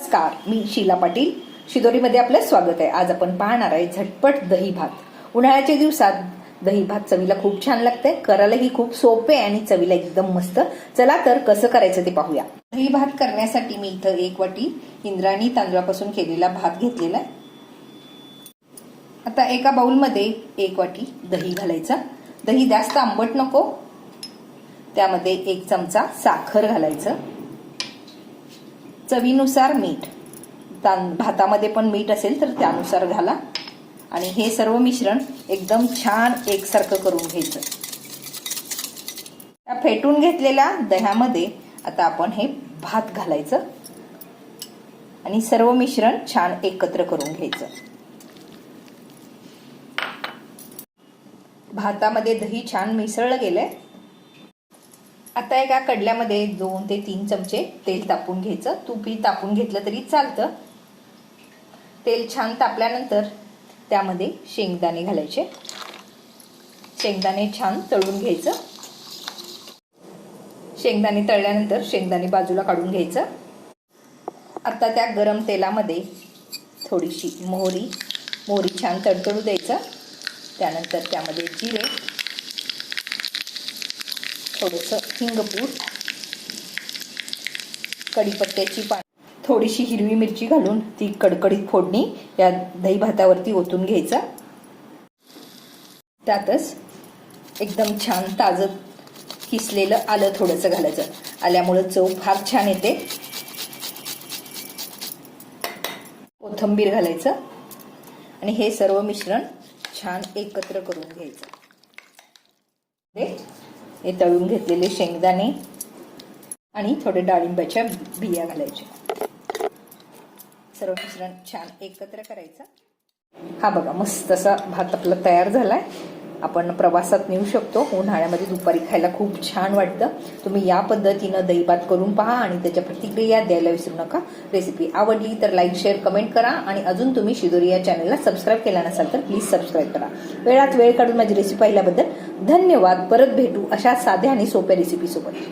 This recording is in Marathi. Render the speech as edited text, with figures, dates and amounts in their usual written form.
नमस्कार, मी शीला पाटील. शिदोरीमध्ये आपलं स्वागत आहे. आज आपण पाहणार आहे झटपट दही भात. उन्हाळ्याच्या दिवसात दही भात चवीला खूप छान लागते, करायलाही खूप सोपे आणि चवीला एकदम मस्त. चला तर कसं करायचं ते पाहूया. दही भात करण्यासाठी मी इथं 1 वाटी इंद्रायणी तांदळापासून केलेला भात घेतलेला आहे. आता एका बाउलमध्ये 1 वाटी दही घालायचा. दही जास्त आंबट नको, त्यामध्ये 1 चमचा साखर घालायचं. चवीनुसार मीठ, भातामध्ये पण मीठ असेल तर त्यानुसार घाला. आणि हे सर्व मिश्रण एकदम छान एकसारखं करून घ्यायचं. त्या फेटून घेतलेल्या दह्यामध्ये आता आपण हे भात घालायचं आणि सर्व मिश्रण छान एकत्र करून घ्यायचं. भातामध्ये दही छान मिसळलं गेलंय. आता एका कडल्यामध्ये 2 ते 3 चमचे तेल तापून घ्यायचं. तूपही तापून घेतलं तरी चालतं. तेल छान तापल्यानंतर त्यामध्ये शेंगदाणे घालायचे. शेंगदाणे छान तळून घ्यायचं. शेंगदाणे तळल्यानंतर शेंगदाणे बाजूला काढून घ्यायचं. आता त्या गरम तेलामध्ये थोडीशी मोहरी छान तडतडू द्यायचं. त्यानंतर त्यामध्ये जिरे, थोडंसं हिंगपूड, कढीपत्त्याची पाने, थोडीशी हिरवी मिरची घालून ती कडकडीत फोडणी या दही भातावरती ओतून घ्यायचा. त्यातच एकदम छान ताजं किसलेलं आलं थोडंसं घालायचं. आल्यामुळे चव फार छान येते. कोथिंबीर घालायचं आणि हे सर्व मिश्रण छान एकत्र करून घ्यायचं. हे तळून घेतलेले शेंगदाणे आणि थोडे डाळिंबाच्या बिया घालायच्या. सर्व मिश्रण छान एकत्र करायचं. हा बघा, मस्त असा भात आपला तयार झालाय. आपण प्रवासात नेऊ शकतो. उन्हाळ्यामध्ये दुपारी खायला खूप छान वाटतं. तुम्ही या पद्धतीनं दही भात करून पहा आणि त्याच्या प्रतिक्रिया द्यायला विसरू नका. रेसिपी आवडली तर लाईक, शेअर, कमेंट करा आणि अजून तुम्ही शिदोरी या चॅनलला सबस्क्राईब केला नसाल तर प्लीज सबस्क्राईब करा. वेळात वेळ काढून माझी रेसिपी पाहिल्याबद्दल धन्यवाद. परत भेटू अशा साध्या आणि सोप्या रेसिपी सोबत.